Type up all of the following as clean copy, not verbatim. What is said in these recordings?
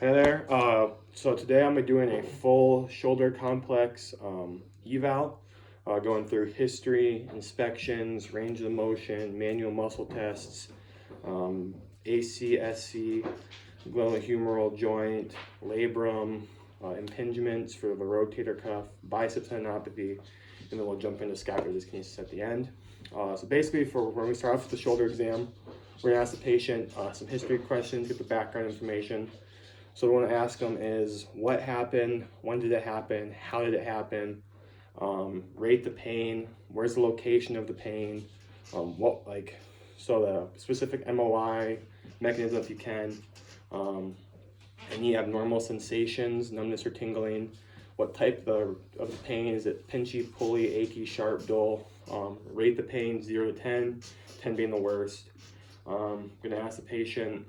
Hey there. So today I'm doing a full shoulder complex eval, going through history, inspections, range of motion, manual muscle tests, ACSC, glenohumeral joint, labrum, impingements for the rotator cuff, biceps tendinopathy, and then we'll jump into scapular dyskinesis at the end. So basically, for when we start off with the shoulder exam, we're gonna ask the patient some history questions, get the background information. So what I want to ask them is what happened, when did it happen, how did it happen, rate the pain, where's the location of the pain, so the specific MOI, mechanism if you can, any abnormal sensations, numbness or tingling, what type of the pain, is it pinchy, pulley, achy, sharp, dull, rate the pain 0 to 10, 10 being the worst. I'm going to ask the patient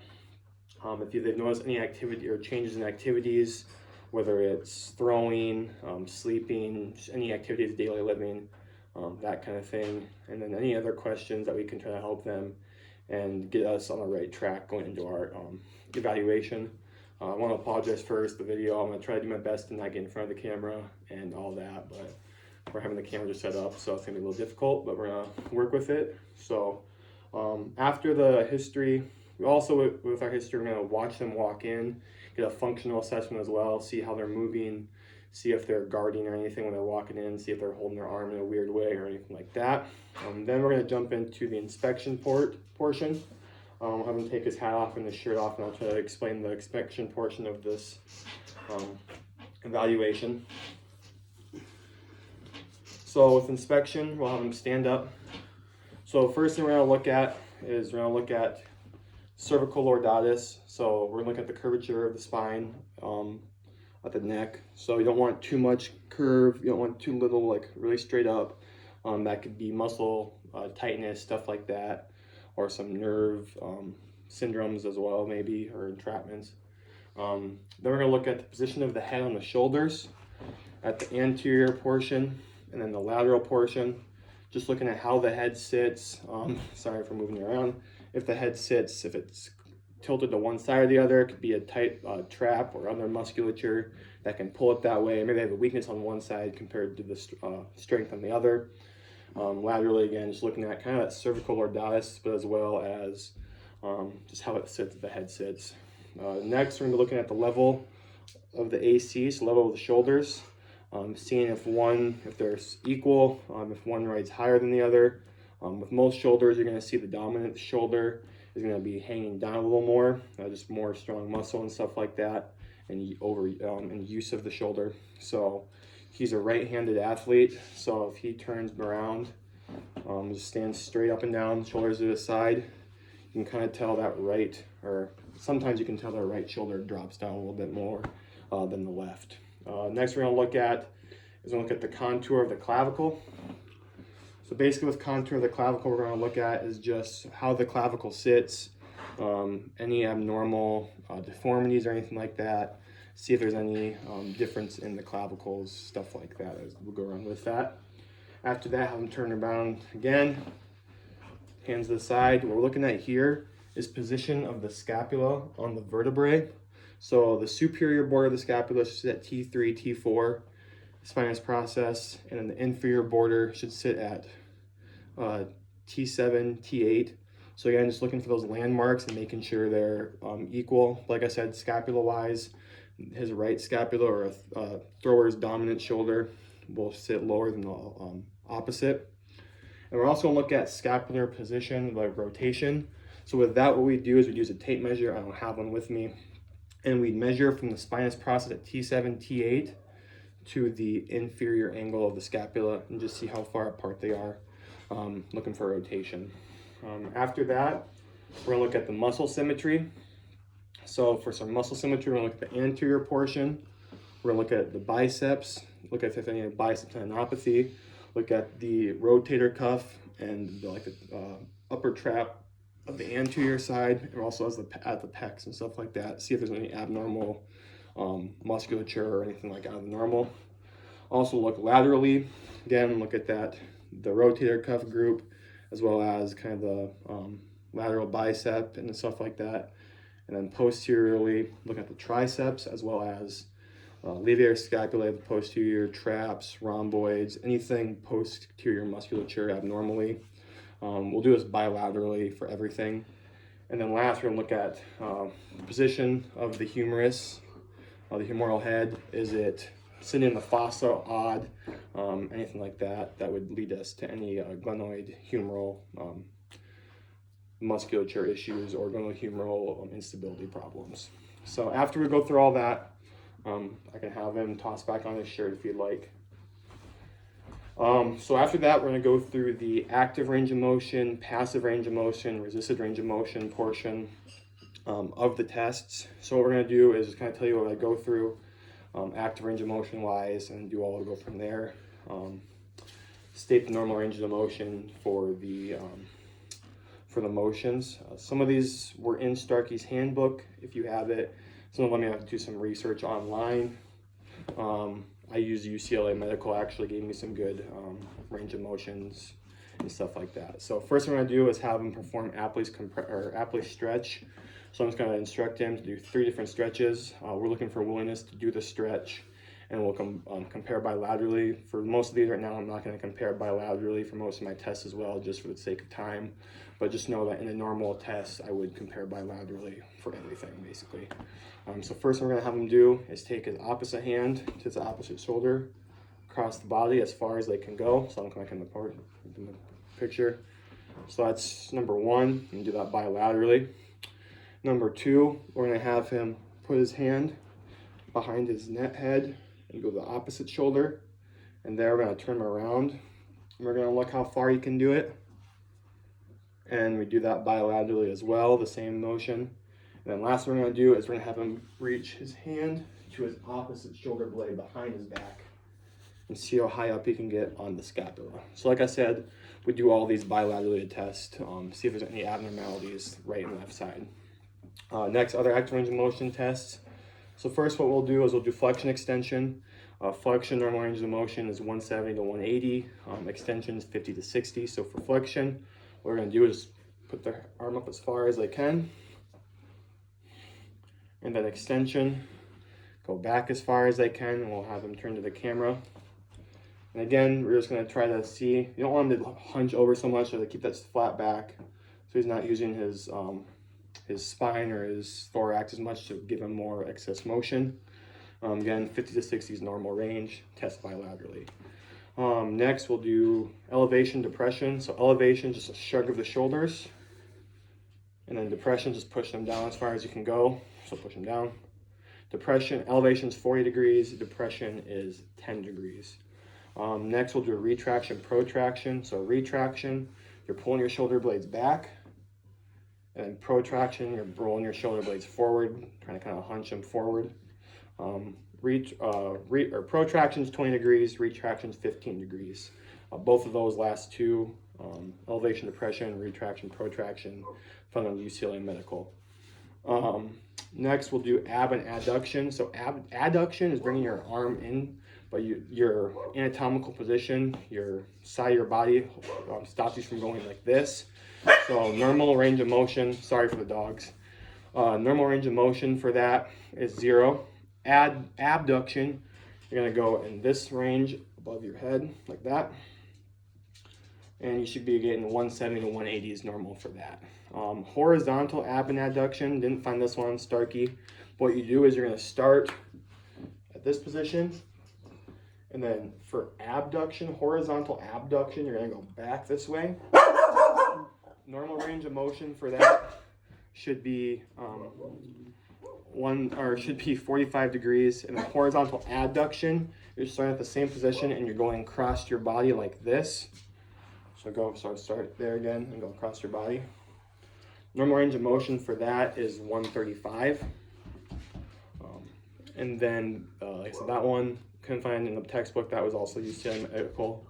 if they've noticed any activity or changes in activities, whether it's throwing, sleeping, just any activities of daily living, that kind of thing. And then any other questions that we can try to help them and get us on the right track going into our evaluation. I want to apologize first, the video. I'm going to try to do my best to not get in front of the camera and all that, but we're having the camera just set up, so it's going to be a little difficult, but we're going to work with it. So after the history, we also, with our history, we're going to watch them walk in, get a functional assessment as well, see how they're moving, see if they're guarding or anything when they're walking in, see if they're holding their arm in a weird way or anything like that. Then we're going to jump into the inspection portion. I'll have him take his hat off and his shirt off, and I'll try to explain the inspection portion of this evaluation. So with inspection, we'll have him stand up. So first thing we're going to look at is we're going to look at cervical lordosis. So we're going to look at the curvature of the spine at the neck. So you don't want too much curve, you don't want too little, like really straight up. That could be muscle tightness, stuff like that, or some nerve syndromes as well, maybe, or entrapments. Then we're going to look at the position of the head on the shoulders, at the anterior portion, and then the lateral portion. Just looking at how the head sits. Sorry for moving around. If the head sits, if it's tilted to one side or the other, it could be a tight trap or other musculature that can pull it that way. Maybe they have a weakness on one side compared to the strength on the other. Laterally, again, just looking at kind of that cervical lordosis, but as well as just how it sits, the head sits. Next, we're going to be looking at the level of the AC, so level of the shoulders. Seeing if they're equal, if one rides higher than the other. With most shoulders, you're going to see the dominant shoulder is going to be hanging down a little more, just more strong muscle and stuff like that, and use of the shoulder. So he's a right-handed athlete, so if he turns around, just stands straight up and down, shoulders to the side, you can kind of tell that right, or sometimes you can tell that right shoulder drops down a little bit more than the left. Next, we're going to look at the contour of the clavicle. So basically, with contour of the clavicle, we're going to look at is just how the clavicle sits, any abnormal deformities or anything like that. See if there's any difference in the clavicles, stuff like that. We'll go around with that. After that, have them turn around again, hands to the side. What we're looking at here is position of the scapula on the vertebrae. So the superior border of the scapula should sit at T3, T4, spinous process, and then the inferior border should sit at T7, T8. So again, just looking for those landmarks and making sure they're equal. Like I said, scapula-wise, his right scapula or a thrower's dominant shoulder will sit lower than the opposite. And we're also going to look at scapular position, like rotation. So with that, what we do is we use a tape measure. I don't have one with me. And we measure from the spinous process at T7, T8 to the inferior angle of the scapula and just see how far apart they are, looking for rotation. After that, we're going to look at the muscle symmetry. So for some muscle symmetry, we're going to look at the anterior portion. We're going to look at the biceps, look at if any bicep tendinopathy, look at the rotator cuff and the upper trap of the anterior side, and also at the pecs and stuff like that. See if there's any abnormal musculature or anything like out of the normal. Also look laterally. Again, look at the rotator cuff group, as well as kind of the lateral bicep and stuff like that. And then posteriorly, looking at the triceps as well as levator scapulae, the posterior, traps, rhomboids, anything posterior musculature abnormally. We'll do this bilaterally for everything. And then last, we're gonna look at the position of the humerus, the humeral head. Is it sitting in the fossa, odd, anything like that, that would lead us to any glenoid humeral musculature issues or glenohumeral instability problems. So after we go through all that, I can have him toss back on his shirt if you'd like. So after that, we're going to go through the active range of motion, passive range of motion, resisted range of motion portion of the tests. So what we're going to do is kind of tell you what I go through active range of motion wise, and do all to go from there. State the normal range of motion for the motions. Some of these were in Starkey's handbook, if you have it. Some of them you have to do some research online. I use UCLA Medical, actually gave me some good range of motions and stuff like that. So first thing I'm going to do is have him perform Apley's stretch. So I'm just going to instruct him to do 3 different stretches. We're looking for willingness to do the stretch, and we'll compare bilaterally. For most of these right now, I'm not going to compare bilaterally for most of my tests as well, just for the sake of time. But just know that in a normal test, I would compare bilaterally for everything, basically. So first thing we're going to have him do is take his opposite hand to his opposite shoulder, across the body as far as they can go. So I'm going to in the picture. So that's number 1, and do that bilaterally. Number 2, we're going to have him put his hand behind his net head and go to the opposite shoulder. And there we're going to turn him around. And we're going to look how far he can do it. And we do that bilaterally as well, the same motion. And then last thing we're going to do is we're going to have him reach his hand to his opposite shoulder blade behind his back and see how high up he can get on the scapula. So like I said, we do all these bilaterally to test, see if there's any abnormalities right and left side. Next, other active range of motion tests. So first what we'll do is we'll do flexion extension. Flexion normal range of motion is 170 to 180. Extension is 50 to 60. So for flexion, what we're going to do is put the arm up as far as they can. And then extension, go back as far as they can, and we'll have them turn to the camera. And again, we're just going to try to see, you don't want him to hunch over so much, so to keep that flat back, so he's not using his spine or his thorax as much to give him more excess motion. Again, 50 to 60 is normal range, test bilaterally. Next, we'll do elevation, depression. So elevation, just a shrug of the shoulders. And then depression, just push them down as far as you can go. So push them down. Depression, elevation is 40 degrees. Depression is 10 degrees. Next, we'll do a retraction, protraction. So retraction, you're pulling your shoulder blades back. And then protraction, you're rolling your shoulder blades forward, trying to kind of hunch them forward. Protraction is 20 degrees, retraction is 15 degrees. Both of those last two, elevation, depression, retraction, protraction, found on UCLA Medical. Next, we'll do ab and adduction. So adduction is bringing your arm in, but your anatomical position, your side of your body stops you from going like this. So normal range of motion, sorry for the dogs. Normal range of motion for that is 0. Abduction, you're going to go in this range above your head, like that. And you should be getting 170 to 180 is normal for that. Horizontal ab and adduction, didn't find this one on Starkey. What you do is you're going to start at this position. And then for abduction, horizontal abduction, you're going to go back this way. Normal range of motion for that should be 45 degrees. And then horizontal adduction, you're starting at the same position and you're going across your body like this. So start there again and go across your body. Normal range of motion for that is 135. And then, like I said, that one couldn't find in the textbook. That was also UCLA Medical.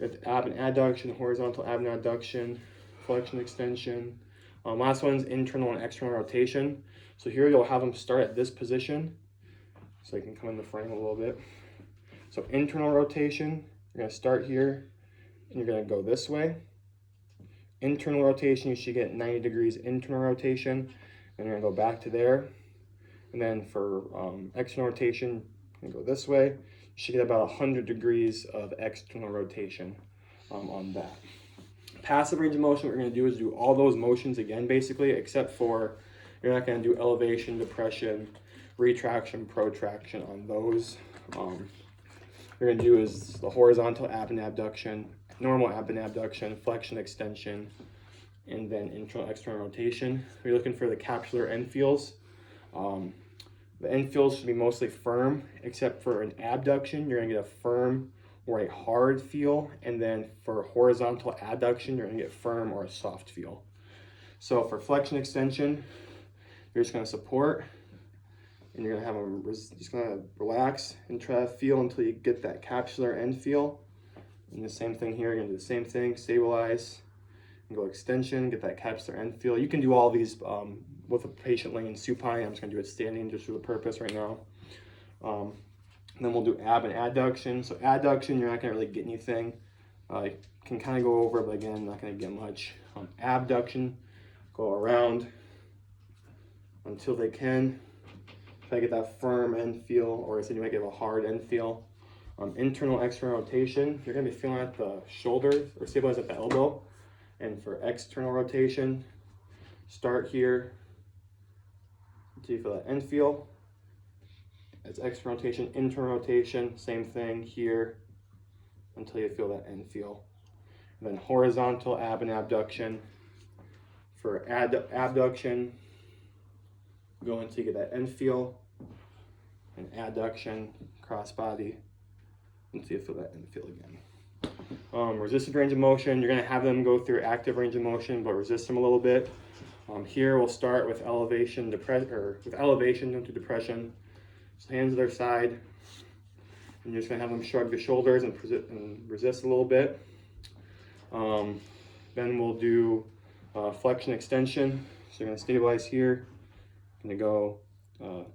It's ab and adduction, horizontal ab and adduction, flexion extension. Last one's internal and external rotation. So here you'll have them start at this position. So you can come in the frame a little bit. So internal rotation, you're going to start here and you're going to go this way. internal rotation, you should get 90 degrees internal rotation. And you're gonna go back to there. And then for external rotation, you go this way. You should get about 100 degrees of external rotation on that. Passive range of motion, what we're gonna do is do all those motions again, basically, except for you're not gonna do elevation, depression, retraction, protraction on those. What you're gonna do is the horizontal ab and abduction, normal ab and abduction, flexion, extension, and then internal, external rotation. We're looking for the capsular end feels. The end feels should be mostly firm, except for an abduction, you're gonna get a firm or a hard feel, and then for horizontal adduction, you're gonna get firm or a soft feel. So for flexion extension, you're just gonna support, and you're gonna have them just gonna relax and try to feel until you get that capsular end feel. And the same thing here, you're gonna do the same thing, stabilize, and go extension, get that capsular end feel. You can do all these with a patient laying supine. I'm just gonna do it standing just for the purpose right now. And then we'll do ab and adduction. So adduction, you're not gonna really get anything. You can kind of go over, but again, not gonna get much. Abduction, go around until they can. Try to get that firm end feel, or I said you might get a hard end feel. Internal, external rotation, you're gonna be feeling at the shoulder or stabilize at the elbow. And for external rotation, start here until you feel that end feel. It's external rotation, internal rotation, same thing here until you feel that end feel. And then horizontal ab and abduction. For abduction, go until you get that end feel. And adduction, cross body, until you feel that end feel again. Resisted range of motion, you're gonna have them go through active range of motion, but resist them a little bit. Here we'll start with elevation, elevation into depression. So hands to their side, and you're just gonna have them shrug the shoulders and resist a little bit. Then we'll do flexion extension. So you're gonna stabilize here. Gonna go, so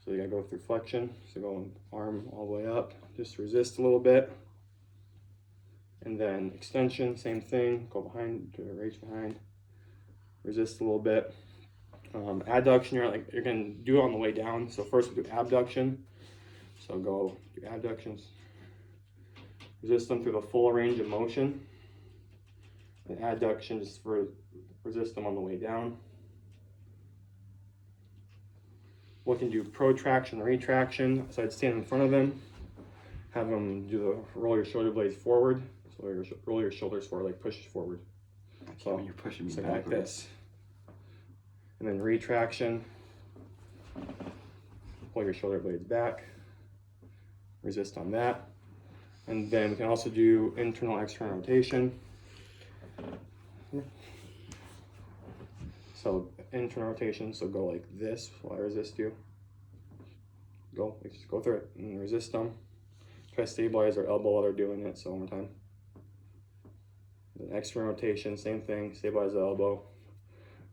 you gotta go through flexion. So go arm all the way up, just resist a little bit. And then extension, same thing, go behind, reach behind, resist a little bit. Adduction, you're gonna do it on the way down. So first we'll do abduction. So go do abductions. Resist them through the full range of motion. And adduction, just resist them on the way down. We can do protraction, retraction. So I'd stand in front of them, have them do the roll your shoulder blades forward. So roll your shoulders forward, like push forward. So you're pushing me so back like this. And then retraction, pull your shoulder blades back, resist on that. And then we can also do internal, external rotation. So internal rotation, so go like this while I resist you. Just go through it and resist them. Try to stabilize their elbow while they're doing it, so one more time. Then external rotation, same thing, stabilize the elbow.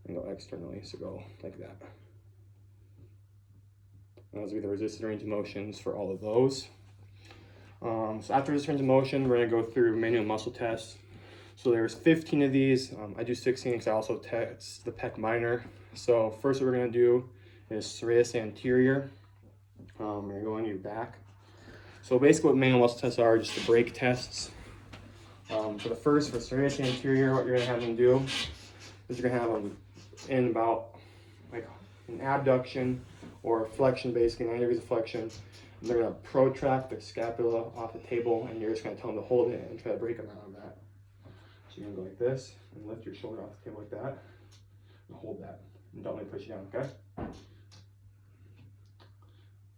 And go externally, so go like that. And those will be the resisted range of motions for all of those. So after resisted range of motion, we're gonna go through manual muscle tests. So there's 15 of these. I do 16 because I also test the pec minor. So first what we're gonna do is serratus anterior. We're gonna go on your back. So basically what manual muscle tests are just the brake tests. For the first, for serratus anterior, what you're gonna have them do is you're gonna have them in about like an abduction or flexion, basically 90 degrees of flexion. And they're gonna protract their scapula off the table, and you're just gonna tell them to hold it and try to break them out of that. So you're gonna go like this and lift your shoulder off the table like that, and hold that, and don't let it push you down, okay?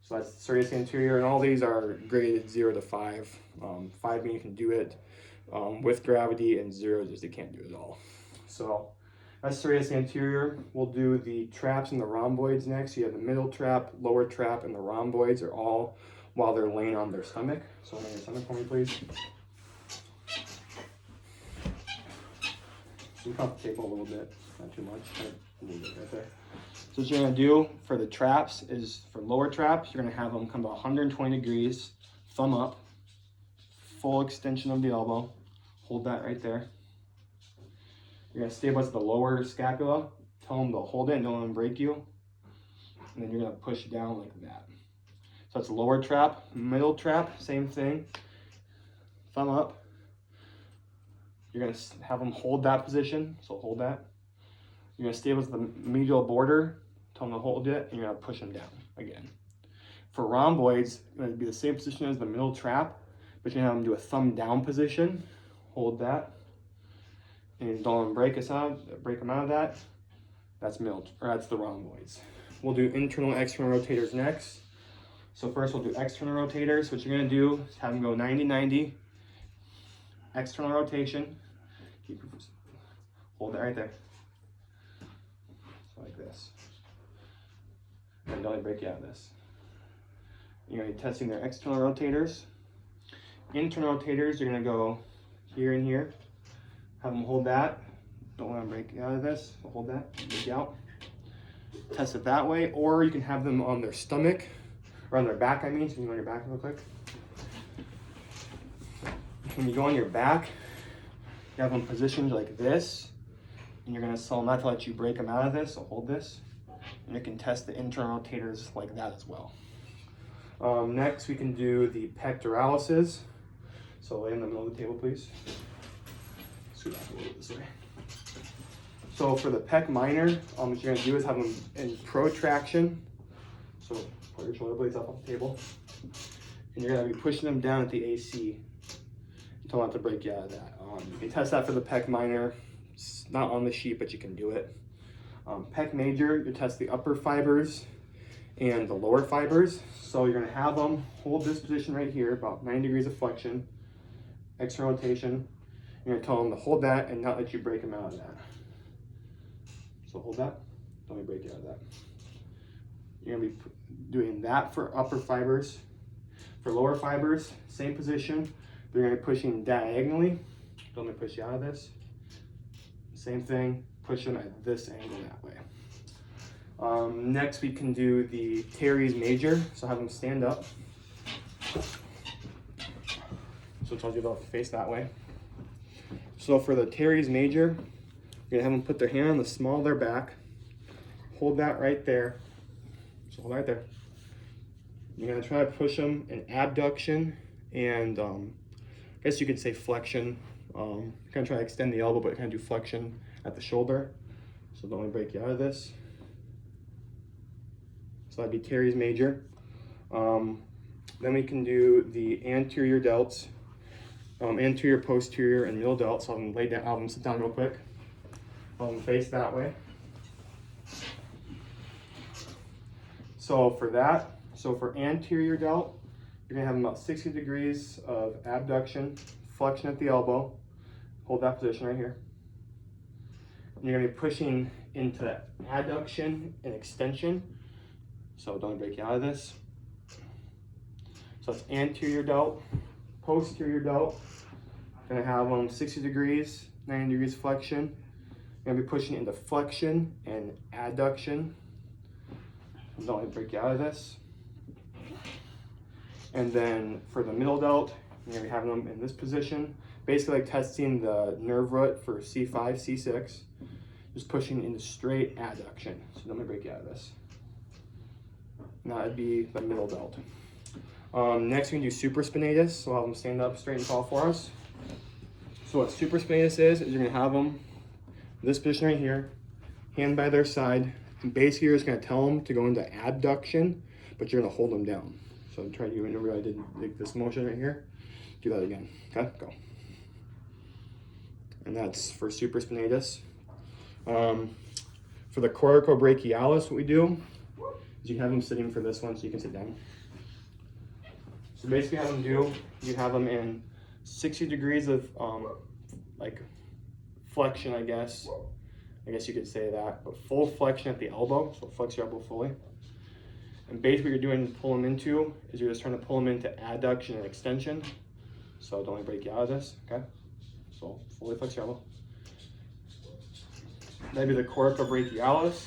So that's serratus anterior, and all these are graded 0 to 5. 5 means you can do it with gravity, and 0 is you can't do it at all. So that's serratus anterior. We'll do the traps and the rhomboids next. You have the middle trap, lower trap, and the rhomboids are all while they're laying on their stomach. So lay on your stomach for me, please. So you off the table a little bit, not too much, a little bit right there. So what you're gonna do for the traps is, for lower traps, you're gonna have them come to 120 degrees, thumb up, full extension of the elbow. Hold that right there. You're gonna stabilize the lower scapula. Tell them to hold it and don't let them break you. And then you're gonna push down like that. So that's lower trap, middle trap, same thing. Thumb up. You're gonna have them hold that position, so hold that. You're gonna stabilize the medial border, tell them to hold it, and you're gonna push them down again. For rhomboids, it's gonna be the same position as the middle trap, but you're gonna have them do a thumb down position, hold that, and don't let them break them out of that. That's that's the rhomboids. We'll do internal and external rotators next. So first we'll do external rotators. What you're gonna do is have them go 90-90. External rotation. Hold it right there. So like this. And don't let it break you out of this. You're gonna be testing their external rotators. Internal rotators, you're gonna go here and here. Have them hold that. Don't let them break you out of this. So hold that, break you out. Test it that way, or you can have them on their stomach, or on their back, I mean. So you can go on your back real quick. When you go on your back, you have them positioned like this, and you're gonna tell them not to let you break them out of this, so hold this. And you can test the internal rotators like that as well. Next, we can do the pectoralis. So lay in the middle of the table, please. Scoot back a little bit this way. So for the pec minor, what you're gonna do is have them in protraction. So pull your shoulder blades up off the table. And you're gonna be pushing them down at the AC. Don't want to break you out of that. You can test that for the pec minor. It's not on the sheet, but you can do it. Pec major, you test the upper fibers and the lower fibers. So you're gonna have them hold this position right here, about 90 degrees of flexion, external rotation. You're gonna tell them to hold that and not let you break them out of that. So hold that, don't let me break you out of that. You're gonna be doing that for upper fibers. For lower fibers, same position. They're gonna be pushing diagonally. Don't let me push you out of this. Same thing, push them at this angle that way. Next we can do the teres major. So have them stand up. So it tells you about face that way. So for the teres major, you're gonna have them put their hand on the small of their back. Hold that right there. So hold right there. You're gonna try to push them in abduction and I guess you could say flexion. Kind of try to extend the elbow, but kind of do flexion at the shoulder. So don't let me break you out of this. So that'd be teres major. Then we can do the anterior delts, anterior, posterior, and middle delts. So I'm lay down. I'll sit down real quick. Face that way. So for that, for anterior delt, you're gonna have about 60 degrees of abduction, flexion at the elbow. Hold that position right here. And you're gonna be pushing into that adduction and extension. So don't break you out of this. So it's anterior delt, posterior delt. Gonna have 60 degrees, 90 degrees flexion. You're gonna be pushing into flexion and adduction. Don't let me break you out of this. And then for the middle delt, you're gonna be having them in this position. Basically like testing the nerve root for C5, C6. Just pushing into straight adduction. So don't let me break you out of this. Now that'd be the middle delt. Next we can do supraspinatus. So I'll have them stand up straight and tall for us. So what supraspinatus is you're gonna have them in this position right here, hand by their side. And basically you're just gonna tell them to go into abduction, but you're gonna hold them down. So try to remember I did like this motion right here. Do that again, okay, go. And that's for supraspinatus. For the coracobrachialis, what we do is you have them sitting for this one so you can sit down. So basically how you have them in 60 degrees of like flexion, I guess you could say that, but full flexion at the elbow, so flex your elbow fully. And basically what you're doing to pull them into is you're just trying to pull them into adduction and extension. So don't let me break you out of this, okay? So fully flex your elbow. That'd be the coracobrachialis.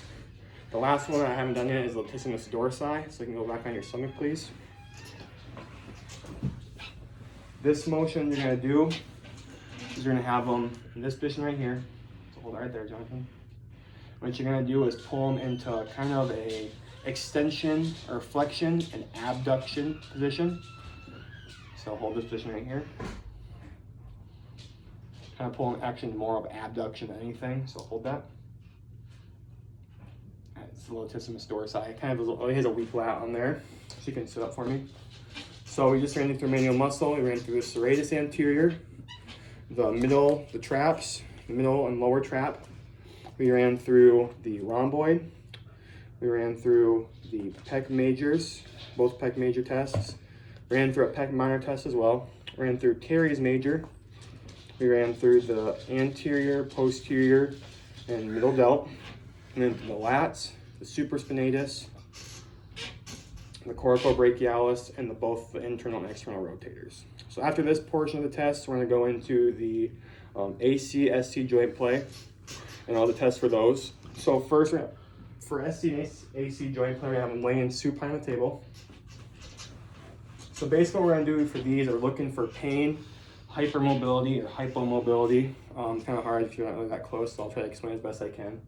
The last one I haven't done yet is latissimus dorsi. So you can go back on your stomach, please. This motion you're gonna do is you're gonna have them in this position right here. So hold it right there, Jonathan. What you're gonna do is pull them into kind of a extension or flexion and abduction position. So hold this position right here. Kind of pulling action more of abduction than anything, so hold that. It's the latissimus dorsi. It kind of has a weak lat on there, so you can sit up for me. So we just ran through medial muscle. We ran through the serratus anterior, the middle, the traps, the middle and lower trap. We ran through the rhomboid. We ran through the pec majors, both pec major tests. Ran through a pec minor test as well. Ran through teres major. We ran through the anterior, posterior, and middle delt. And then the lats, the supraspinatus, the coracobrachialis, and both the internal and external rotators. So after this portion of the test, we're going to go into the AC, SC joint play and all the tests for those. So first, for SC and AC joint play, we have them laying supine on the table. So basically what we're going to do for these are looking for pain, hypermobility, or hypomobility. Kind of hard if you're not really that close, so I'll try to explain as best I can.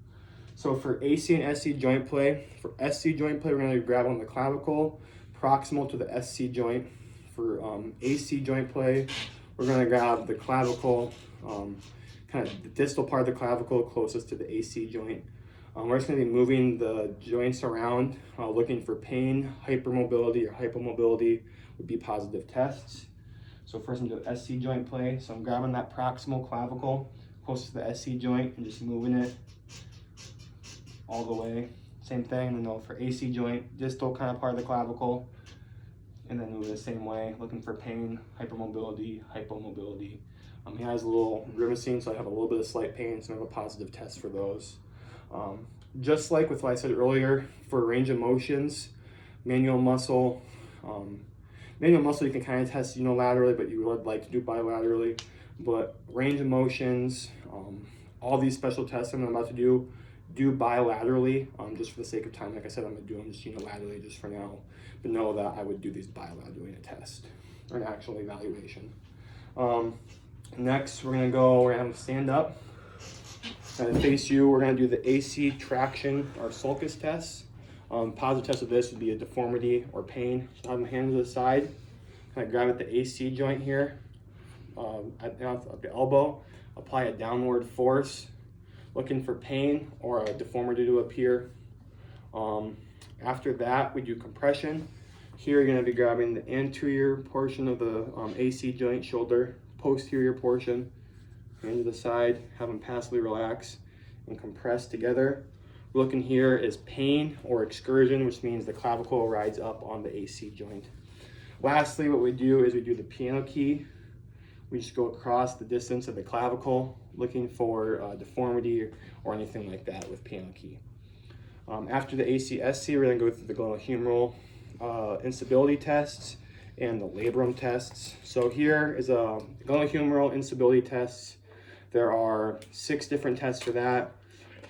So for AC and SC joint play, for SC joint play, we're going to grab on the clavicle proximal to the SC joint. For AC joint play, we're going to grab the clavicle, kind of the distal part of the clavicle closest to the AC joint. We're just going to be moving the joints around, looking for pain, hypermobility, or hypomobility would be positive tests. So first I'm doing SC joint play. So I'm grabbing that proximal clavicle close to the SC joint and just moving it all the way. Same thing, and then for AC joint, distal kind of part of the clavicle, and then move it the same way, looking for pain, hypermobility, hypomobility. He has a little grimacing, so I have a little bit of slight pain, so I have a positive test for those. Just like with what I said earlier, for range of motions, manual muscle you can kind of test unilaterally, but you would like to do bilaterally. But range of motions, all these special tests I'm about to do bilaterally, just for the sake of time. Like I said, I'm gonna do them just unilaterally just for now, but know that I would do these bilaterally in a test or an actual evaluation. Next, we're gonna have them stand up and face you. We're gonna do the AC traction or sulcus test. Positive test of this would be a deformity or pain. So I have my hands to the side, kind of grab at the AC joint here, at the elbow, apply a downward force, looking for pain or a deformity to appear. After that, we do compression. Here you're gonna be grabbing the anterior portion of the AC joint shoulder, posterior portion, hand to the side, have them passively relax and compress together. Looking here is pain or excursion, which means the clavicle rides up on the AC joint. Lastly, what we do is we do the piano key. We just go across the distance of the clavicle, looking for deformity or anything like that with piano key. After the AC-SC, we're gonna go through the glenohumeral instability tests and the labrum tests. So here is a glenohumeral instability tests. There are 6 different tests for that.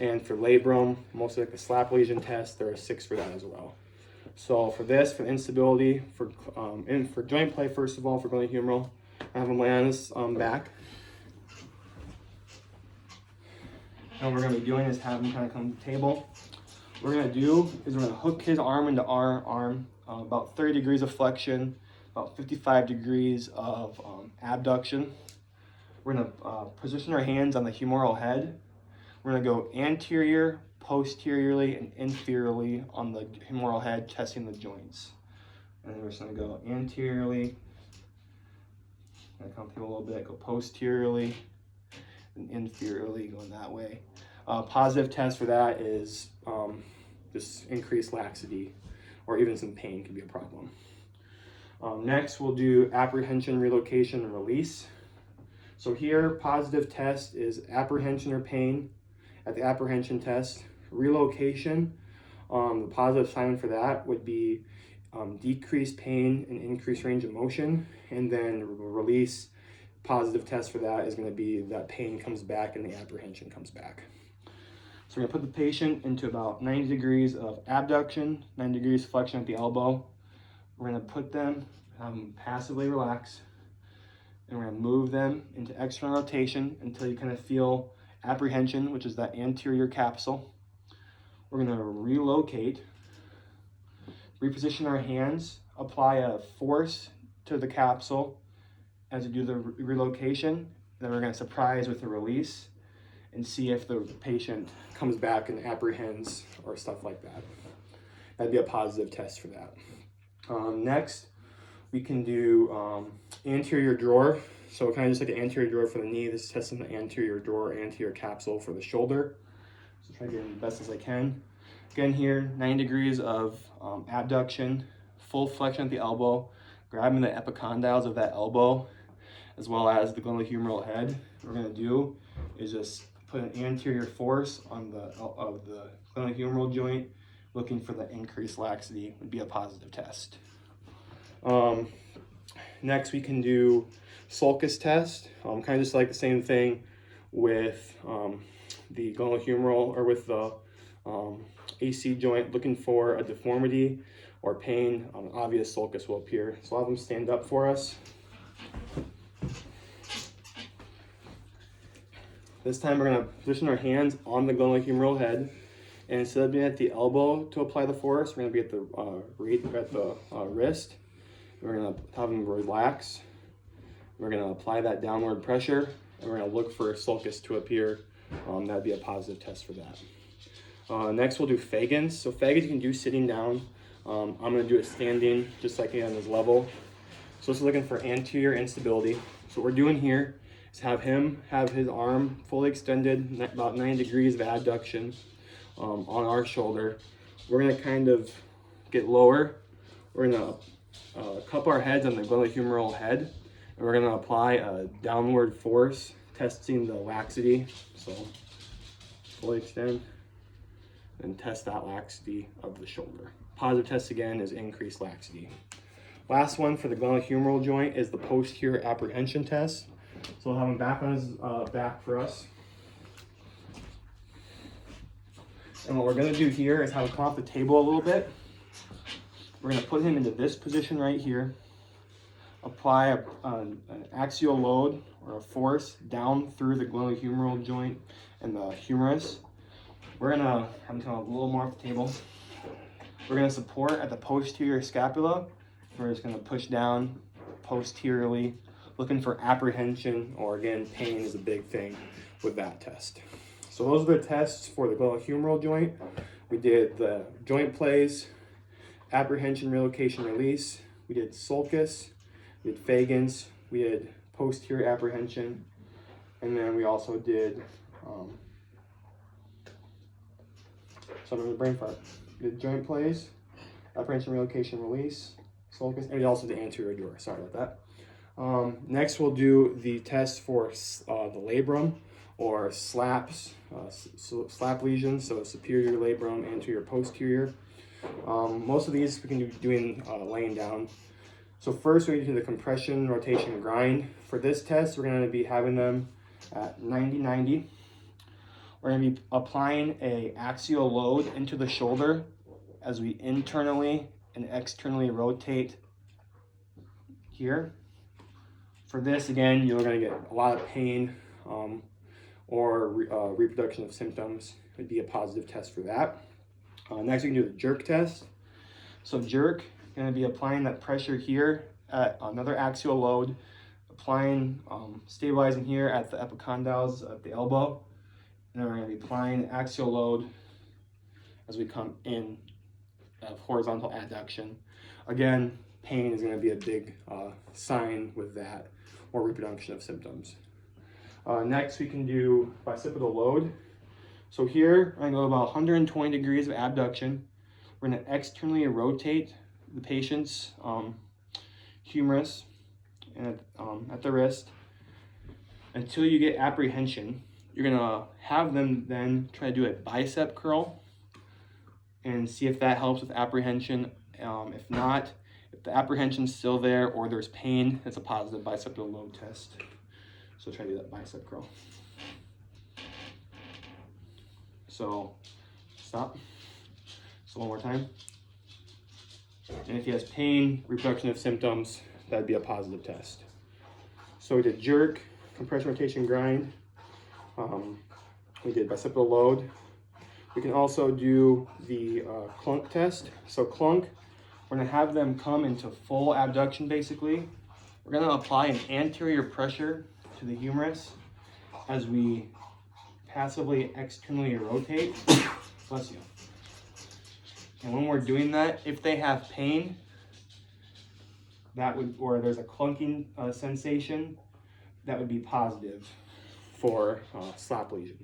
And for labrum, mostly like the slap lesion test, there are 6 for that as well. So for this, for instability, for joint play, first of all, for glenohumeral, I have him lay on his back. And what we're gonna be doing is have him kind of come to the table. What we're gonna do is we're gonna hook his arm into our arm, about 30 degrees of flexion, about 55 degrees of abduction. We're gonna position our hands on the humeral head. We're gonna go anterior, posteriorly, and inferiorly on the humeral head, testing the joints. And then we're just gonna go anteriorly, gonna come through a little bit, go posteriorly, and inferiorly, going that way. Positive test for that is just increased laxity, or even some pain could be a problem. Next, we'll do apprehension, relocation, and release. So here, positive test is apprehension or pain at the apprehension test. Relocation, the positive sign for that would be decreased pain and increased range of motion. And then release, positive test for that is going to be that pain comes back and the apprehension comes back. So we're going to put the patient into about 90 degrees of abduction, 90 degrees flexion at the elbow. We're going to put them, passively relax, and we're going to move them into external rotation until you kind of feel apprehension, which is that anterior capsule. We're going to relocate, reposition our hands, apply a force to the capsule as we do the relocation. Then we're going to surprise with the release and see if the patient comes back and apprehends or stuff like that. That'd be a positive test for that. Next, we can do anterior drawer. So kind of just like the anterior drawer for the knee, this is testing the anterior drawer, anterior capsule for the shoulder. So try to get it the best as I can. Again here, 90 degrees of abduction, full flexion at the elbow, grabbing the epicondyles of that elbow, as well as the glenohumeral head. What we're gonna do is just put an anterior force on the glenohumeral joint, looking for the increased laxity would be a positive test. Next we can do sulcus test, kind of just like the same thing with the glenohumeral or with the AC joint, looking for a deformity or pain. Obvious sulcus will appear. So I'll have them stand up for us. This time we're going to position our hands on the glenohumeral head, and instead of being at the elbow to apply the force, we're going to be at the wrist. We're going to have them relax. We're going to apply that downward pressure, and we're going to look for a sulcus to appear. That'd be a positive test for that. Next, we'll do Fagans. So Fagans you can do sitting down. I'm going to do it standing, just like on his level. So this is looking for anterior instability. So what we're doing here is have him have his arm fully extended, about 90 degrees of adduction on our shoulder. We're going to kind of get lower. We're going to cup our heads on the glenohumeral head, and we're going to apply a downward force, testing the laxity. So fully extend and test that laxity of the shoulder. Positive test again is increased laxity. Last one for the glenohumeral joint is the posterior apprehension test. So we'll have him back on his back for us. And what we're going to do here is have him come off the table a little bit. We're going to put him into this position right here. Apply an axial load or a force down through the glenohumeral joint and the humerus. We're going to have him come a little more off the table. We're going to support at the posterior scapula. We're just going to push down posteriorly, looking for apprehension, or again, pain is a big thing with that test. So those are the tests for the glenohumeral joint. We did the joint plays, apprehension, relocation, release. We did sulcus, we did Fagans, we did posterior apprehension, and then we also did, some of the brain fart. We did joint plays, apprehension, relocation, release, sulcus, and we also did anterior drawer. Sorry about that. Next, we'll do the test for the labrum or slaps, slap lesions, so superior labrum, anterior, posterior. Most of these we can do doing laying down. So first we do the compression, rotation, grind. For this test, we're going to be having them at 90-90. We're going to be applying a axial load into the shoulder as we internally and externally rotate here. For this, again, you're going to get a lot of pain or reproduction of symptoms. It would be a positive test for that. Next, we can do the jerk test. So jerk, going to be applying that pressure here at another axial load, applying, stabilizing here at the epicondyles of the elbow. And then we're going to be applying axial load as we come in of horizontal adduction. Again, pain is going to be a big sign with that, or reproduction of symptoms. Next, we can do bicipital load. So here, I'm going to go about 120 degrees of abduction. We're going to externally rotate the patient's humerus and at the wrist until you get apprehension. You're going to have them then try to do a bicep curl and see if that helps with apprehension. If not, if the apprehension's still there or there's pain, it's a positive bicipital load test. So try to do that bicep curl. So stop. So one more time. And if he has pain, reproduction of symptoms, that'd be a positive test. So we did jerk, compression, rotation, grind. We did bicipital load. We can also do the clunk test. So clunk, we're gonna have them come into full abduction basically. We're gonna apply an anterior pressure to the humerus as we passively externally rotate. Bless you. And when we're doing that, if they have pain, that would, or there's a clunking sensation, that would be positive for slap lesion.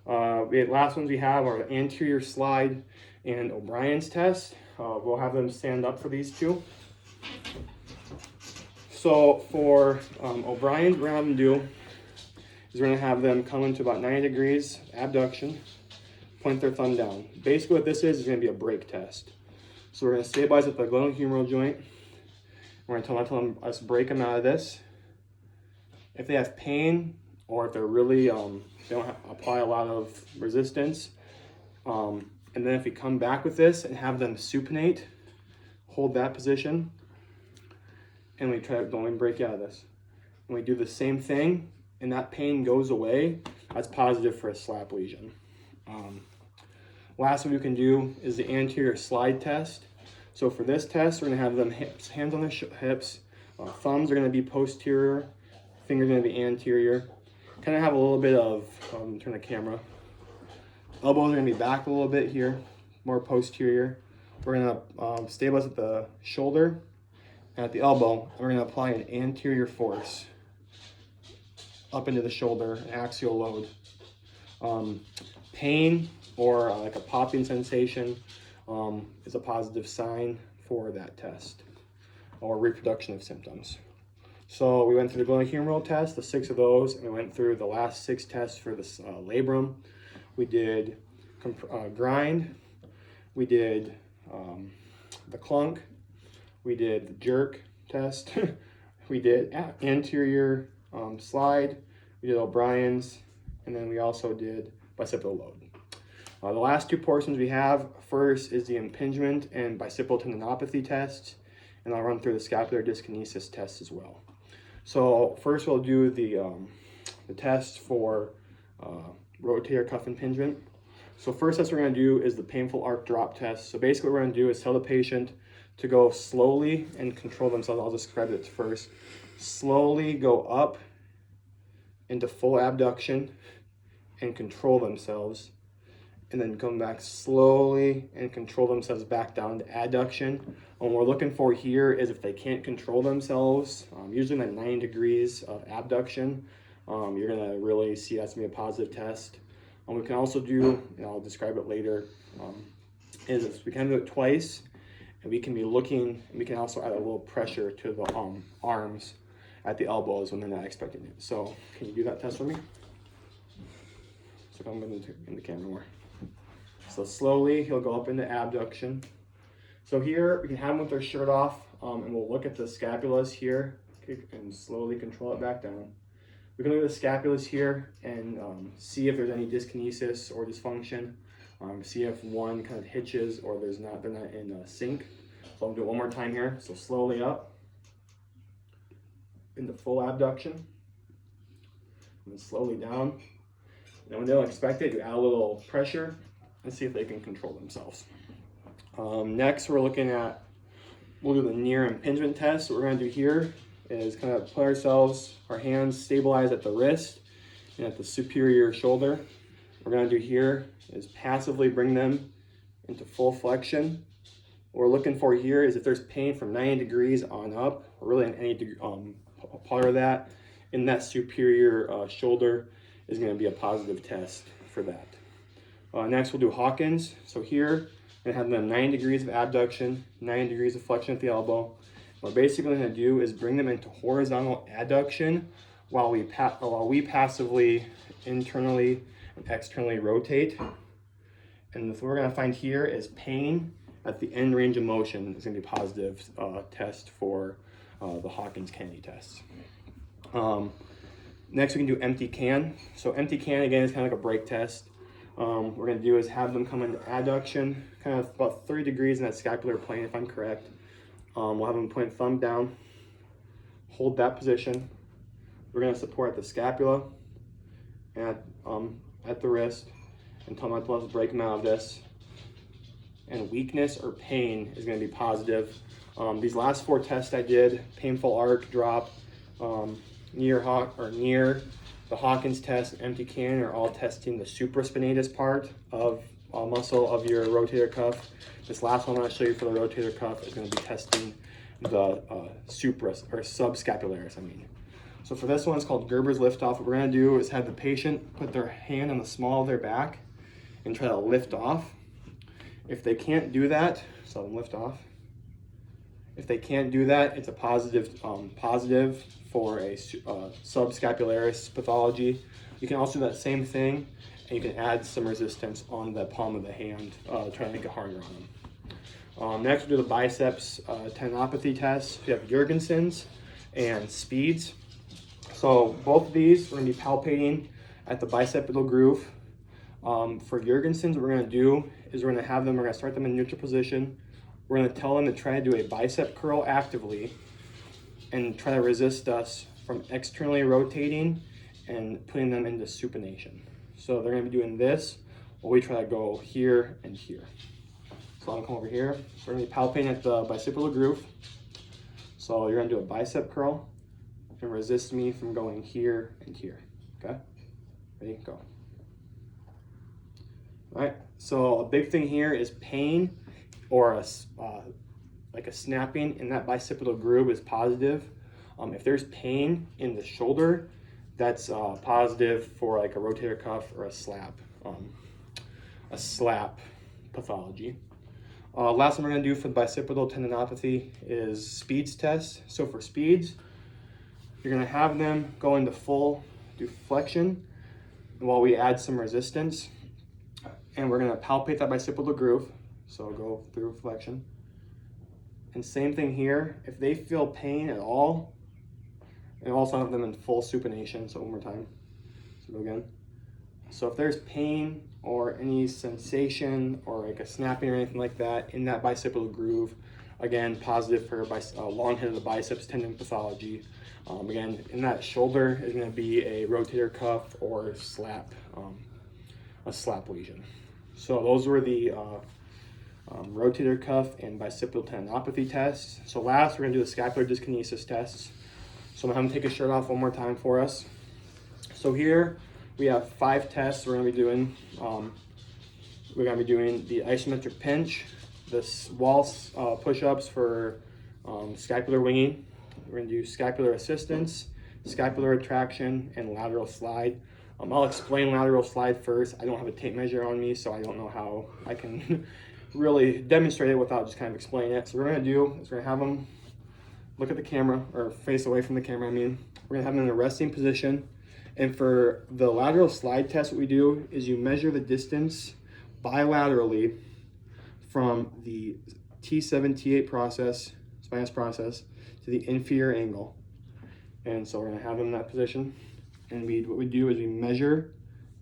The last ones we have are anterior slide and O'Brien's test. We'll have them stand up for these two. So for O'Brien, we're gonna have them do is we're gonna have them come into about 90 degrees abduction, point their thumb down. Basically what this is gonna be a break test. So we're gonna stabilize at the glenohumeral joint. We're gonna tell them us break them out of this. If they have pain or if they're really, they don't apply a lot of resistance, and then if we come back with this and have them supinate, hold that position, and we try to don't break out of this. And we do the same thing, and that pain goes away, that's positive for a slap lesion. Last one we can do is the anterior slide test. So for this test, we're gonna have them hands on their hips, thumbs are gonna be posterior, fingers are gonna be anterior. Kind of have a little bit of, turn the camera. Elbows are gonna be back a little bit here, more posterior. We're gonna stabilize at the shoulder and at the elbow, and we're gonna apply an anterior force up into the shoulder, an axial load. Pain or like a popping sensation is a positive sign for that test, or reproduction of symptoms. So we went through the glenohumeral test, the 6 of those, and we went through the last 6 tests for this labrum. We did grind, we did the clunk, we did the jerk test, we did anterior slide, we did O'Brien's, and then we also did bicipital load. The last 2 portions we have, first is the impingement and bicipital tendinopathy test, and I'll run through the scapular dyskinesis test as well. So first we'll do the test for rotator cuff impingement. So first test we're gonna do is the painful arc drop test. So basically what we're gonna do is tell the patient to go slowly and control themselves. I'll describe it first. Slowly go up into full abduction and control themselves, and then come back slowly and control themselves back down to adduction. What we're looking for here is if they can't control themselves, usually at 9 degrees of abduction, you're gonna really see that's gonna be a positive test. We can also do, and I'll describe it later, is we can do it twice, and we can be looking, and we can also add a little pressure to the arms at the elbows when they're not expecting it. So can you do that test for me? So I'm going to in the camera more. So slowly he'll go up into abduction. So here we can have them with their shirt off, and we'll look at the scapulas here, okay, and slowly control it back down. We can look at the scapulas here and see if there's any dyskinesis or dysfunction. See if one kind of hitches or they're not in sync. So I'll do it one more time here. So slowly up into full abduction, and then slowly down. And when they don't expect it, you add a little pressure and see if they can control themselves. Next, we're looking at, we'll do the near impingement test. What we're gonna do here is kind of put ourselves, our hands stabilize at the wrist and at the superior shoulder. What we're gonna do here is passively bring them into full flexion. What we're looking for here is if there's pain from 90 degrees on up, or really in any part of that, in that superior shoulder is gonna be a positive test for that. Next, we'll do Hawkins. So here, we're gonna have them 90 degrees of abduction, 90 degrees of flexion at the elbow. What we're basically gonna do is bring them into horizontal adduction while we passively, internally, and externally rotate. And what we're gonna find here is pain at the end range of motion is gonna be a positive test for the Hawkins-Kennedy test. Next, we can do empty can. So empty can, again, is kind of like a brake test. What we're gonna do is have them come into adduction, kind of about 30 degrees in that scapular plane, if I'm correct. We'll have them point thumb down, hold that position. We're gonna support the scapula and at the wrist and tell my plus break them out of this. And weakness or pain is going to be positive. These last 4 tests I did, painful arc, drop, near the Hawkins test, empty cannon, are all testing the supraspinatus part of muscle of your rotator cuff. This last one I'm going to show you for the rotator cuff is going to be testing the subscapularis, So for this one, it's called Gerber's liftoff. What we're going to do is have the patient put their hand on the small of their back and try to lift off. If they can't do that, so them lift off. If they can't do that, it's a positive for a subscapularis pathology. You can also do that same thing, and you can add some resistance on the palm of the hand, try to make it harder on them. Next, we'll do the biceps tendinopathy test. We have Jorgensen's and Speed's. So both of these, we're going to be palpating at the bicipital groove. For Jorgensen's, what we're going to do is we're going to start them in neutral position. We're going to tell them to try to do a bicep curl actively and try to resist us from externally rotating and putting them into supination. So they're going to be doing this while we try to go here and here. So I'm going to come over here. So we're going to be palpating at the bicipital groove. So you're going to do a bicep curl and resist me from going here and here. Okay? Ready? Go. All right, so a big thing here is pain or like a snapping in that bicipital groove is positive. If there's pain in the shoulder, that's positive for like a rotator cuff or a slap pathology. Last one we're going to do for the bicipital tendinopathy is Speed's test. So for Speed's, you're going to have them go into do flexion while we add some resistance. And we're going to palpate that bicipital groove. So go through flexion. And same thing here. If they feel pain at all, and also have them in full supination. So one more time. So go again. So if there's pain or any sensation or like a snapping or anything like that in that bicipital groove, again, positive for long head of the biceps tendon pathology. Again, in that shoulder is going to be a rotator cuff or a slap lesion. So those were the rotator cuff and bicipital tendinopathy tests. So last, we're going to do the scapular dyskinesis tests. So I'm going to have him take his shirt off one more time for us. So here we have 5 tests we're going to be doing. We're going to be doing the isometric pinch, the wall push-ups for scapular winging. We're going to do scapular assistance, scapular retraction, and lateral slide. I'll explain lateral slide first. I don't have a tape measure on me, so I don't know how I can really demonstrate it without just kind of explaining it. So what we're going to do is we're going to have them look at the camera, or face away from the camera, We're going to have them in a resting position. And for the lateral slide test, what we do is you measure the distance bilaterally from the T7, T8 spinous process, to the inferior angle. And so we're going to have them in that position. And what we do is we measure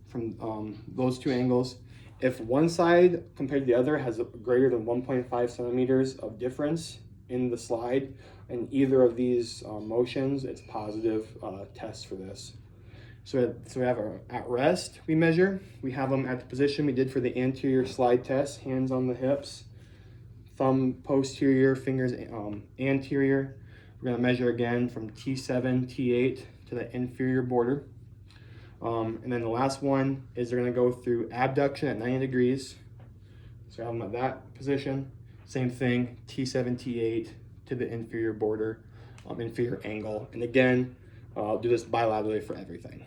from those 2 angles. If one side compared to the other has a greater than 1.5 centimeters of difference in the slide in either of these motions, it's positive test for this. So we have our at rest, we measure. We have them at the position we did for the anterior slide test, hands on the hips, thumb posterior, fingers anterior. We're going to measure again from T7, T8 to the inferior border. And then the last one is they're going to go through abduction at 90 degrees. So I have them at that position. Same thing, T7, T8 to the inferior border, inferior angle. And again, I'll do this bilaterally for everything.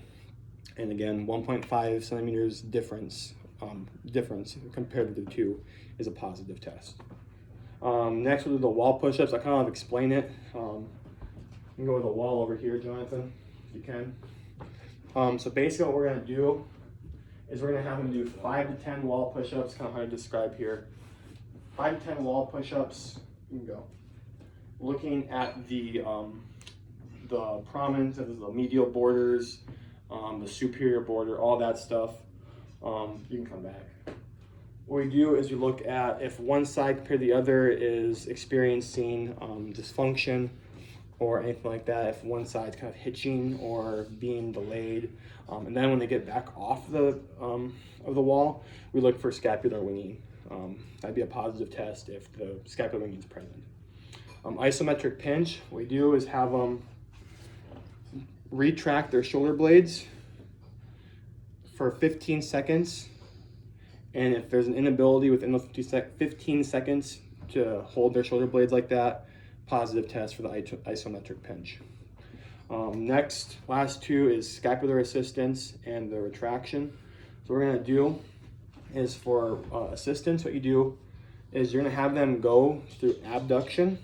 And again, 1.5 centimeters difference compared to the 2 is a positive test. Next, we'll do the wall push-ups. I kind of explain it. You can go with the wall over here, Jonathan, if you can. So basically what we're going to do is we're going to have them do 5 to 10 wall push-ups, kind of hard to describe here. 5 to 10 wall push-ups, you can go. Looking at the prominence of the medial borders, the superior border, all that stuff. You can come back. What we do is we look at if one side compared to the other is experiencing dysfunction. or anything like that, if one side's kind of hitching or being delayed. And then when they get back off of the wall, we look for scapular winging. That'd be a positive test if the scapular winging is present. Isometric pinch, what we do is have them retract their shoulder blades for 15 seconds. And if there's an inability within those 15 seconds to hold their shoulder blades like that, positive test for the isometric pinch. Next, last two is scapular assistance and the retraction. So what we're gonna do is for assistance, what you do is you're gonna have them go through abduction.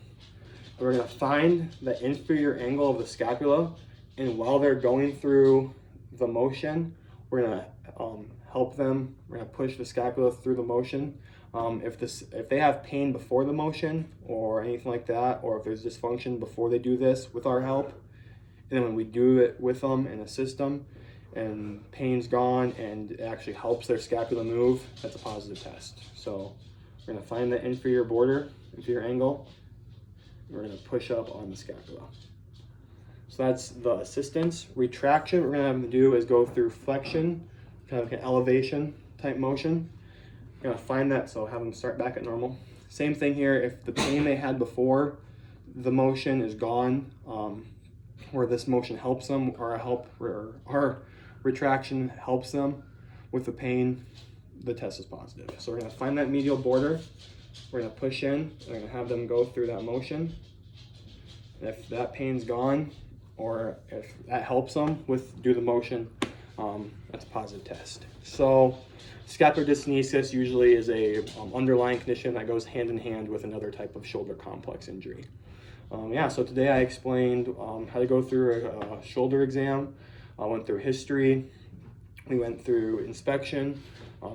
We're gonna find the inferior angle of the scapula, and while they're going through the motion, we're gonna help them. We're gonna push the scapula through the motion. If they have pain before the motion or anything like that, or if there's dysfunction before they do this with our help, and then when we do it with them and assist them, and pain's gone and it actually helps their scapula move, that's a positive test. So we're gonna find the inferior border, inferior angle, and we're gonna push up on the scapula. So that's the assistance. Retraction, what we're gonna have them do is go through flexion, kind of like an elevation type motion. We're gonna find that, so have them start back at normal. Same thing here, if the pain they had before the motion is gone, or this motion helps them, or our retraction helps them with the pain, the test is positive. So we're gonna find that medial border, we're gonna push in, we're gonna have them go through that motion. And if that pain's gone, or if that helps them do the motion, that's a positive test. So scapular dyskinesis usually is a underlying condition that goes hand in hand with another type of shoulder complex injury. So today I explained how to go through a shoulder exam. I went through history, we went through inspection.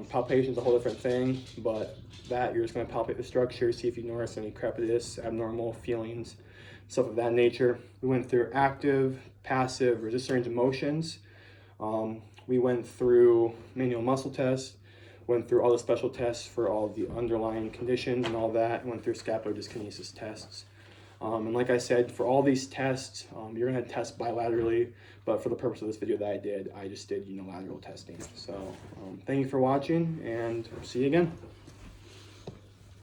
Palpation is a whole different thing, but that you're just going to palpate the structure, see if you notice any crepitus, abnormal feelings, stuff of that nature. We went through active, passive, resistor range of motions. We went through manual muscle tests, went through all the special tests for all the underlying conditions and all that, went through scapular dyskinesis tests. And like I said, for all these tests, you're going to test bilaterally, but for the purpose of this video that I just did unilateral testing. So thank you for watching, and see you again.